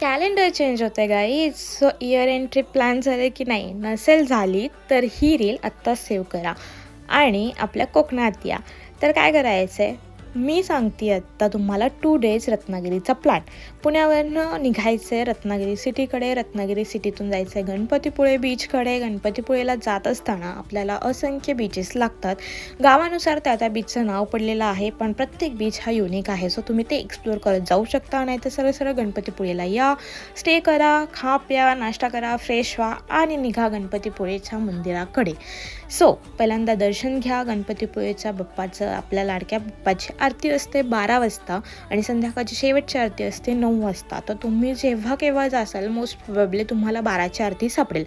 Calendar change होते guys. So year end trip plan झाले की नाही, नसेल झाली तर ही रील आत्ताच सेव्ह करा आणि आपल्या कोकणात या. तर काय करायचं आहे, मी सांगते आत्ता तुम्हाला 2 डेज रत्नागिरीचा प्लॅन. पुण्यावरनं निघायचं आहे रत्नागिरी सिटीकडे. रत्नागिरी सिटीतून जायचं आहे गणपतीपुळे बीचकडे. गणपतीपुळेला जात असताना आपल्याला असंख्य बीचेस लागतात. गावानुसार त्या बीचचं नाव पडलेलं आहे, पण प्रत्येक बीच हा युनिक आहे. सो तुम्ही ते एक्सप्लोअर करत जाऊ शकता. नाही तर सरळ सरळ गणपतीपुळेला या, स्टे करा, खा प्या, नाश्ता करा, फ्रेश व्हा आणि निघा गणपतीपुळेच्या मंदिराकडे. सो पहिल्यांदा दर्शन घ्या गणपतीपुळेच्या बाप्पाचं. आपल्या लाडक्या बाप्पाची आरती असते 12 वाजता आणि संध्याकाळची शेवटची आरती असते 9 वाजता. तर तुम्ही जेव्हा केव्हा जासाल मोस्ट प्रोबेबली तुम्हाला 12ची आरती सापडेल.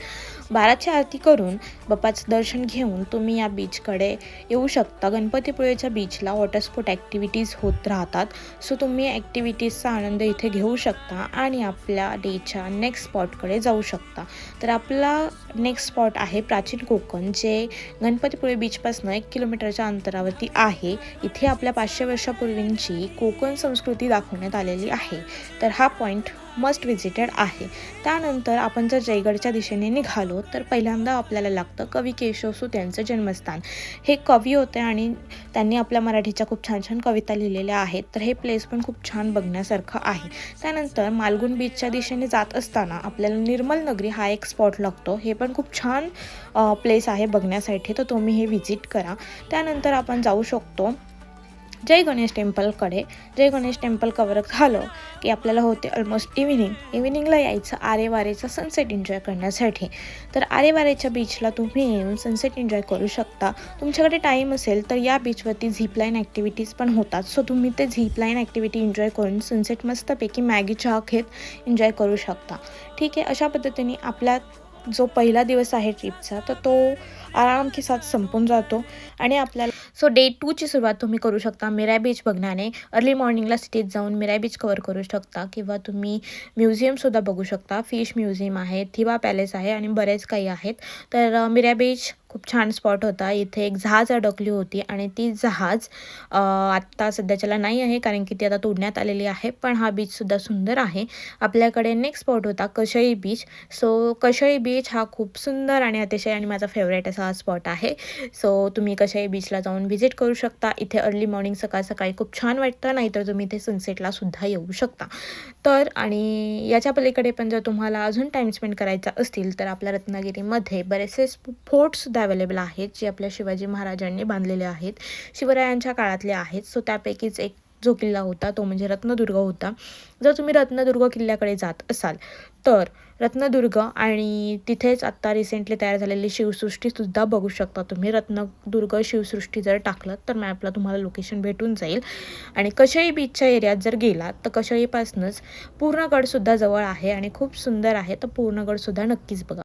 12ची आरती करून बाप्पाचं दर्शन घेऊन तुम्ही या बीचकडे येऊ शकता. गणपतीपुळेच्या बीचला वॉटर स्पोर्ट ॲक्टिव्हिटीज होत राहतात. सो तुम्ही ॲक्टिव्हिटीजचा आनंद इथे घेऊ शकता आणि आपल्या डेच्या नेक्स्ट स्पॉटकडे जाऊ शकता. तर आपला नेक्स्ट स्पॉट आहे प्राचीन कोकण, जे गणपतीपुळे बीचपासून 1 किलोमीटरच्या अंतरावरती आहे. इथे आपल्या 500 वर्षापूर्वींची कोकण संस्कृती दाखवण्यात आलेली आहे. तर हा पॉईंट मस्ट विजिटेड आहे. त्यानंतर आपण जर जयगडच्या दिशेने निघालो तर पहिल्यांदा आपल्याला लागतं कवी केशवसुत यांचं जन्मस्थान. हे कवी होते आणि त्यांनी आपल्या मराठीच्या खूप छान छान कविता लिहिलेल्या आहेत. तर हे प्लेस पण खूप छान बघण्यासारखं आहे. त्यानंतर मालगुण बीचच्या दिशेने जात असताना आपल्याला निर्मल नगरी हा एक स्पॉट लागतो. हे पण खूप छान प्लेस आहे बघण्यासाठी, तर तुम्ही हे व्हिजिट करा. त्यानंतर आपण जाऊ शकतो जय गणेश टेम्पलकडे. जय गणेश टेम्पल कवर झालं की आपल्याला होते ऑलमोस्ट इव्हिनिंगला यायचं आरेवारेचा सनसेट एन्जॉय करण्यासाठी. तर आरेवारेच्या बीचला तुम्ही येऊन सनसेट एन्जॉय करू शकता. तुमच्याकडे टाईम असेल तर या बीचवरती झीपलाईन ॲक्टिव्हिटीज पण होतात. सो तुम्ही ते झीपलाईन ॲक्टिव्हिटी एन्जॉय करून सनसेट मस्तपैकी मॅगी चहा घेत एन्जॉय करू शकता. ठीक आहे, अशा पद्धतीने आपला जो पहिला दिवस आहे ट्रिपचा तर तो आराम के साथ संपून जातो आणि आपल्याला सो डे 2ची सुरुवात तुम्ही करू शकता मिराय बीच बघण्याने. अर्ली मॉर्निंगला सिटीत जाऊन मिराय बीच कवर करू शकता किंवा तुम्ही म्युझियमसुद्धा बघू शकता. फिश म्युझियम आहे, थिवा पॅलेस आहे आणि बरेच काही आहेत. तर मिराय बीच खूप छान स्पॉट होता. इथे एक जहाज अडकली होती आणि ती जहाज आत्ता सध्याच्याला नाही आहे, कारण की ती आता तोडण्यात आलेली आहे. पण हा बीचसुद्धा सुंदर आहे. आपल्याकडे नेक्स्ट स्पॉट होता कशई बीच. सो कशई बीच हा खूप सुंदर आणि अतिशय आणि माझा फेवरेट असा हा स्पॉट आहे. सो तुम्ही कशई बीचला जाऊन व्हिजिट करू शकता. इथे अर्ली मॉर्निंग सकाळी खूप छान वाटतं, नाहीतर तुम्ही इथे सनसेटला सुद्धा येऊ शकता. तर आणि याच्या पलीकडे पण जर तुम्हाला अजून टाईम स्पेंड करायचा असतील तर आपल्या रत्नागिरीमध्ये बरेचसे फोर्टसुद्धा अवेलेबल आहेत, जे आपल्या शिवाजी महाराजांनी बांधलेले आहेत, शिवरायांच्या काळातले आहेत. सो त्यापैकीच एक जो किल्ला होता तो म्हणजे रत्नदुर्ग होता. जर तुम्ही रत्नदुर्ग किल्ल्याकडे जात असाल तर रत्नदुर्ग आणि तिथेच आत्ता रिसेंटली तयार झालेली शिवसृष्टीसुद्धा बघू शकता तुम्ही. रत्नदुर्ग शिवसृष्टी जर टाकलं तर मॅपला तुम्हाला लोकेशन भेटून जाईल. आणि कशई बीचच्या एरियात जर गेलात तर कशईपासूनच पूर्णगडसुद्धा जवळ आहे आणि खूप सुंदर आहे. तर पूर्णगडसुद्धा नक्कीच बघा.